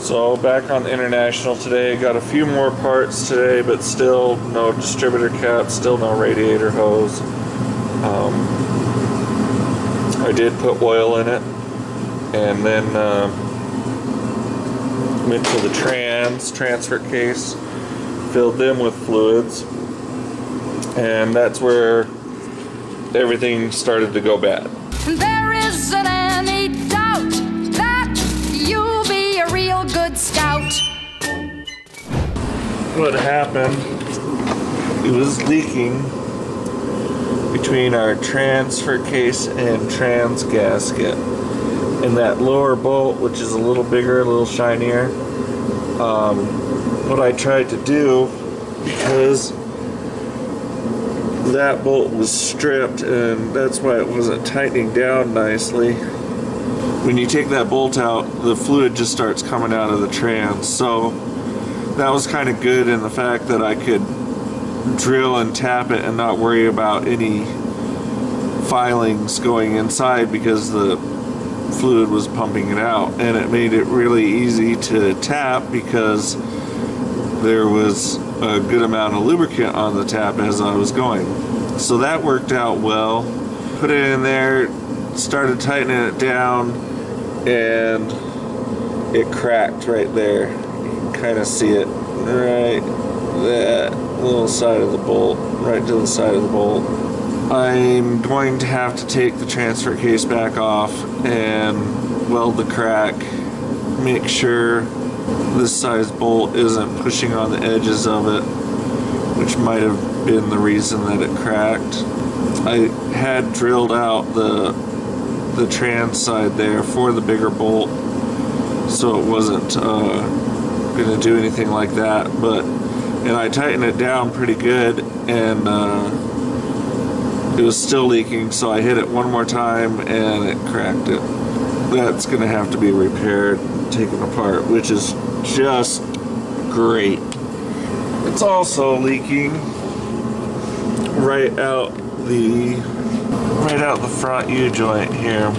So back on the International today, got a few more parts today, but still no distributor cap, still no radiator hose. I did put oil in it, and then went to the transfer case, filled them with fluids, and that's where everything started to go bad. There isn't any doubt that you'll be a real good scout. What happened, it was leaking between our transfer case and trans gasket, and that lower bolt, which is a little bigger, a little shinier. What I tried to do, because that bolt was stripped and that's why it wasn't tightening down nicely, when you take that bolt out, the fluid just starts coming out of the trans. So that was kind of good in the fact that I could drill and tap it and not worry about any filings going inside, because the fluid was pumping it out, and it made it really easy to tap because there was a good amount of lubricant on the tap as I was going. So that worked out well. Put it in there, started tightening it down, and it cracked right there. You can kind of see it right that little side of the bolt, right to the side of the bolt. I'm going to have to take the transfer case back off and weld the crack, make sure this size bolt isn't pushing on the edges of it, which might have been the reason that it cracked. I had drilled out the trans side there for the bigger bolt, so it wasn't going to do anything like that, and I tightened it down pretty good, and it was still leaking, so I hit it one more time and it cracked it. That's going to have to be repaired, taken apart, which is just great. It's also leaking right out the front U-joint here.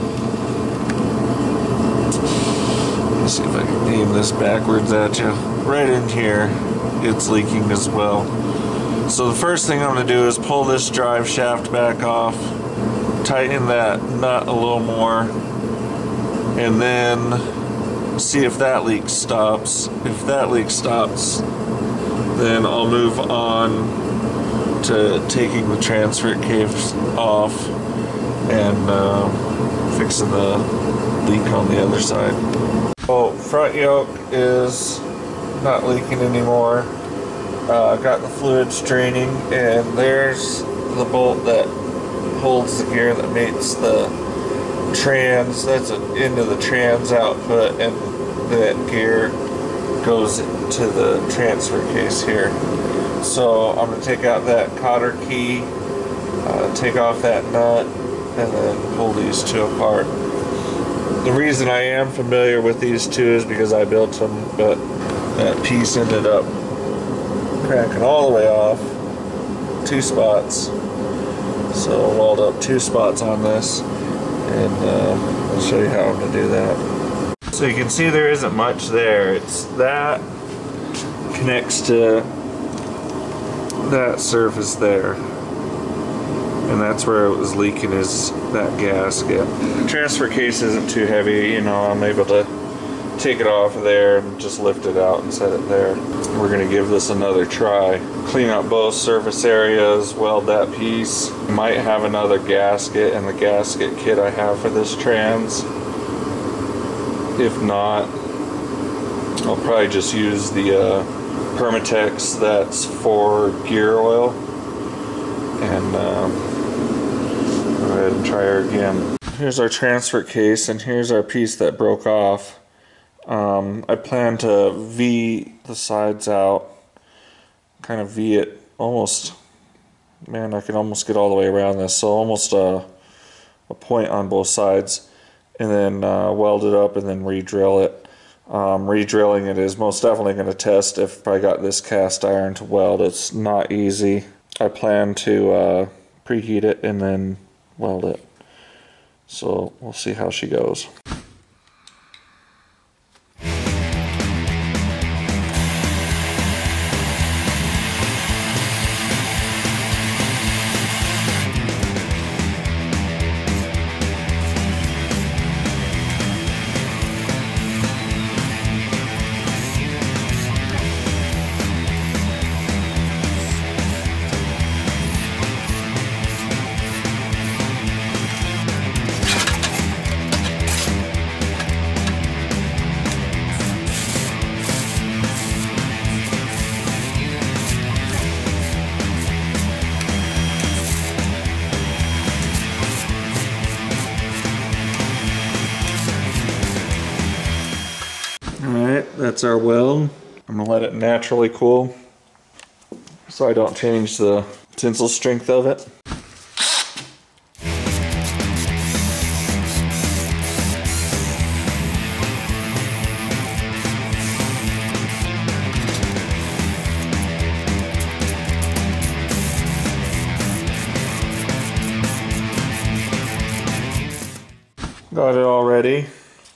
Let me see if I can aim this backwards at you. Right in here, it's leaking as well. So the first thing I'm going to do is pull this drive shaft back off, tighten that nut a little more, and then see if that leak stops. If that leak stops, then I'll move on to taking the transfer case off and fixing the leak on the other side. Oh, front yoke is not leaking anymore. Got the fluids draining, and there's the bolt that holds the gear that mates the trans. That's into the trans output, and that gear goes to the transfer case here. So I'm going to take out that cotter key, take off that nut, and then pull these two apart. The reason I am familiar with these two is because I built them, but that piece ended up cracking all the way off, two spots. So I'll weld up two spots on this, and I'll show you how I'm going to do that. So you can see there isn't much there. It's that connects to that surface there, and that's where it was leaking, is that gasket. The transfer case isn't too heavy, you know, I'm able to take it off of there and just lift it out and set it there. We're going to give this another try. Clean up both surface areas, weld that piece. Might have another gasket in the gasket kit I have for this trans. If not, I'll probably just use the Permatex that's for gear oil, and go ahead and try her again. Here's our transfer case, and here's our piece that broke off. I plan to V the sides out, kind of V it almost, man, I can almost get all the way around this, so almost a point on both sides, and then weld it up and then re-drill it. Re-drilling it is most definitely going to test if I got this cast iron to weld. It's not easy. I plan to preheat it and then weld it. So we'll see how she goes. Alright, that's our weld. I'm going to let it naturally cool so I don't change the tensile strength of it. Got it all ready.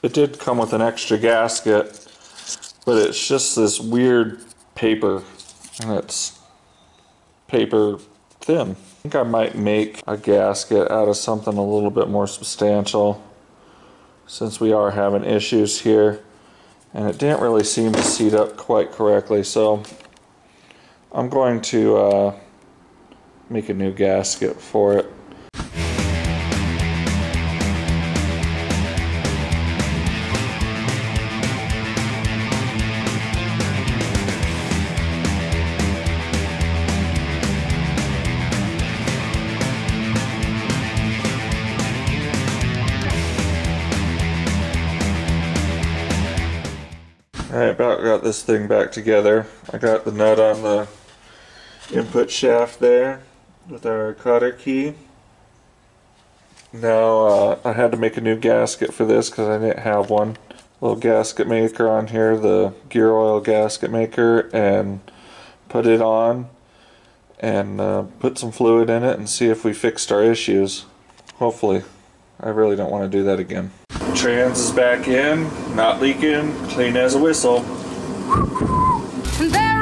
It did come with an extra gasket, but it's just this weird paper, and it's paper thin. I think I might make a gasket out of something a little bit more substantial, since we are having issues here, and it didn't really seem to seat up quite correctly, so I'm going to make a new gasket for it. Alright, about got this thing back together. I got the nut on the input shaft there with our cotter key. Now I had to make a new gasket for this because I didn't have one. Little gasket maker on here, the gear oil gasket maker, and put it on and put some fluid in it and see if we fixed our issues. Hopefully. I really don't want to do that again. Trans is back in, not leaking, clean as a whistle. There